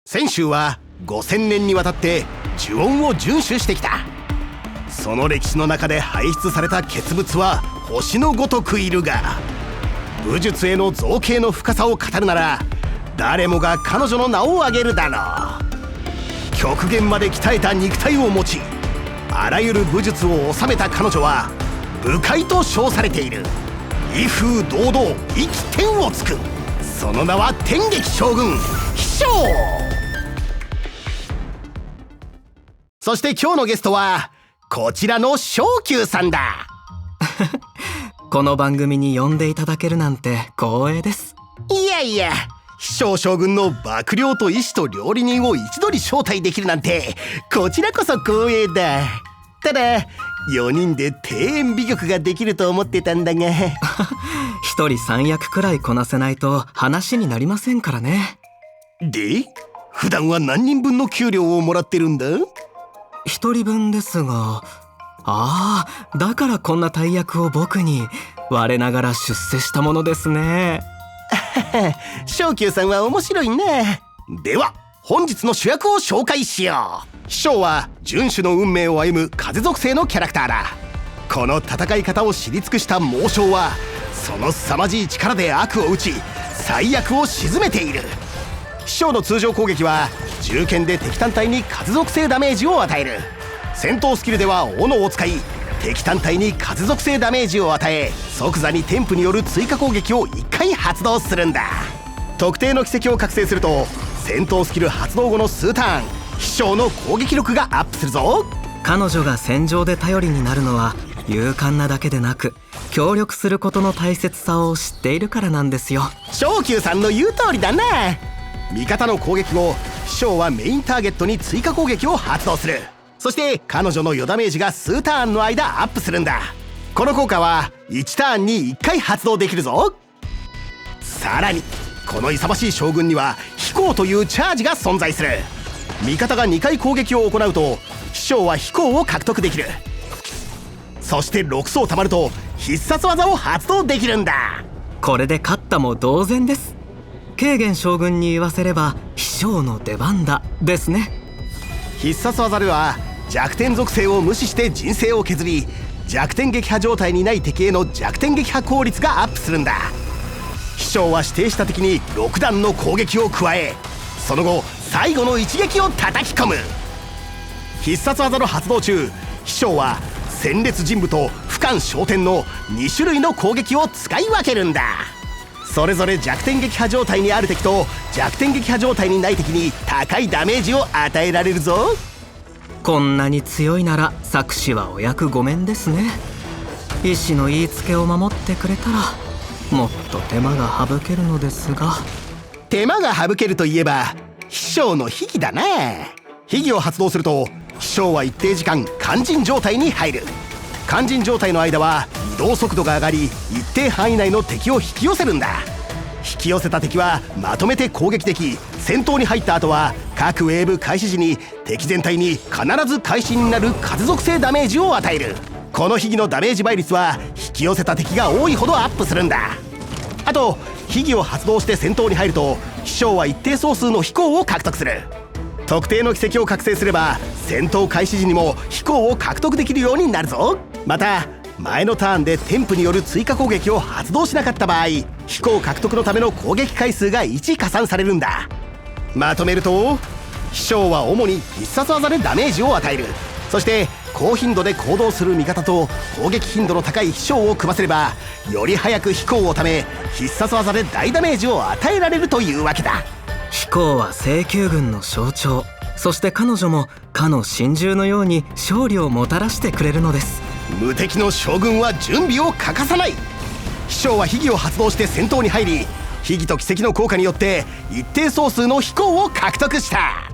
泉州は5000年にわたって呪音を遵守してきた。その歴史の中で輩出された傑物は星のごとくいるが、武術への造形の深さを語るなら誰もが彼女の名を挙げるだろう。極限まで鍛えた肉体を持ち、あらゆる武術を収めた彼女は武界と称されている。威風堂々生き天をつく、その名は天撃将軍飛翔。そして今日のゲストはこちらの昇久さんだ。この番組に呼んでいただけるなんて光栄です。いやいや、飛翔将軍の幕僚と医師と料理人を一度に招待できるなんてこちらこそ光栄だ。ただ4人で庭園美玉ができると思ってたんだが一人3役くらいこなせないと話になりませんからね。で、普段は何人分の給料をもらってるんだ？一人分ですが、だからこんな大役を僕に我ながら出世したものですね。昇久さんは面白いね。では本日の主役を紹介しよう。飛翔は遵守の運命を歩む風属性のキャラクターだ。この戦い方を知り尽くした猛将はその凄まじい力で悪を打ち最悪を鎮めている。飛翔の通常攻撃は銃剣で敵単体に風属性ダメージを与える。戦闘スキルでは斧を使い敵単体に風属性ダメージを与え、即座に天賦による追加攻撃を1回発動するんだ。特定の奇跡を覚醒すると戦闘スキル発動後の数ターン、飛翔の攻撃力がアップするぞ。彼女が戦場で頼りになるのは勇敢なだけでなく協力することの大切さを知っているからなんですよ。昇久さんの言う通りだな。味方の攻撃後、飛翔はメインターゲットに追加攻撃を発動する。そして彼女の余ダメージが数ターンの間アップするんだ。この効果は1ターンに1回発動できるぞ。さらにこの勇ましい将軍には飛行というチャージが存在する。味方が2回攻撃を行うと飛翔は飛行を獲得できる。そして6層たまると必殺技を発動できるんだ。これで勝ったも同然です。慶元将軍に言わせれば飛翔の出番だですね。必殺技では弱点属性を無視して人生を削り、弱点撃破状態にない敵への弱点撃破効率がアップするんだ。飛翔は指定した敵に6段の攻撃を加え、その後最後の一撃を叩き込む。必殺技の発動中、飛翔は戦列陣部と俯瞰焦点の2種類の攻撃を使い分けるんだ。それぞれ弱点撃破状態にある敵と弱点撃破状態にない敵に高いダメージを与えられるぞ。こんなに強いなら策士はお役御免ですね。医師の言いつけを守ってくれたらもっと手間が省けるのですが。手間が省けるといえば飛翔の秘技だな。秘技を発動すると飛翔は一定時間肝心状態に入る。肝心状態の間は移動速度が上がり一定範囲内の敵を引き寄せるんだ。引き寄せた敵はまとめて攻撃でき、戦闘に入った後は各ウェーブ開始時に敵全体に必ず会心になる風属性ダメージを与える。この秘技のダメージ倍率は引き寄せた敵が多いほどアップするんだ。あと秘技を発動して戦闘に入ると飛翔は一定総数の飛行を獲得する。特定の奇跡を覚醒すれば戦闘開始時にも飛行を獲得できるようになるぞ。また前のターンで天賦による追加攻撃を発動しなかった場合、飛行獲得のための攻撃回数が1加算されるんだ。まとめると飛翔は主に必殺技でダメージを与える。そして高頻度で行動する味方と攻撃頻度の高い飛翔を組ませればより早く飛行をため必殺技で大ダメージを与えられるというわけだ。飛行は請求軍の象徴。そして彼女もかの神獣のように勝利をもたらしてくれるのです。無敵の将軍は準備を欠かさない。飛翔は秘技を発動して戦闘に入り、秘技と奇跡の効果によって一定総数の飛行を獲得した。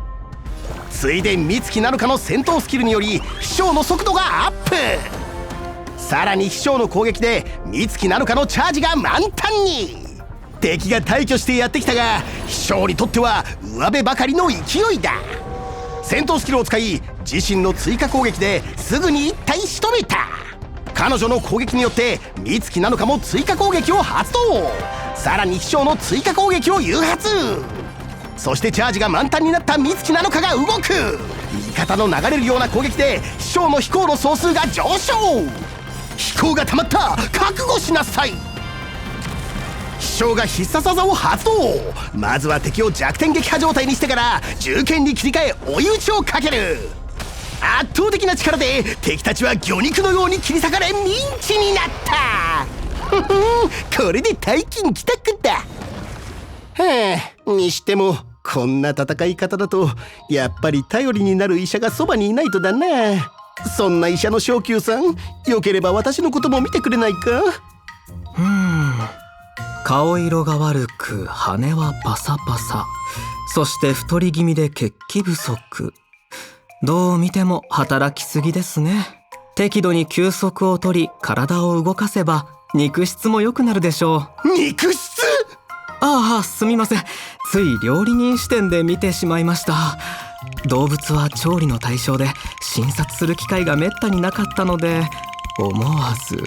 ついで美月なのかの戦闘スキルにより飛翔の速度がアップ。さらに飛翔の攻撃で美月なのかのチャージが満タンに。敵が大挙してやってきたが飛翔にとっては上辺ばかりの勢いだ。戦闘スキルを使い自身の追加攻撃ですぐに一体仕留めた。彼女の攻撃によって美月なのかも追加攻撃を発動。さらに飛翔の追加攻撃を誘発。そしてチャージが満タンになった美月なのかが動く。味方の流れるような攻撃で師匠の飛行の総数が上昇。飛行が溜まった。覚悟しなさい。師匠が必殺技を発動。まずは敵を弱点撃破状態にしてから銃剣に切り替え追い打ちをかける。圧倒的な力で敵たちは魚肉のように切り裂かれミンチになった。これで大金帰宅だ。はあ、にしてもこんな戦い方だとやっぱり頼りになる医者がそばにいないとだな。そんな医者の昇級さん、よければ私のことも見てくれないか。顔色が悪く羽はパサパサ、そして太り気味で血気不足。どう見ても働きすぎですね。適度に休息を取り体を動かせば肉質も良くなるでしょう。肉質？ああ、すみません。つい料理人視点で見てしまいました。動物は調理の対象で診察する機会がめったになかったので思わず。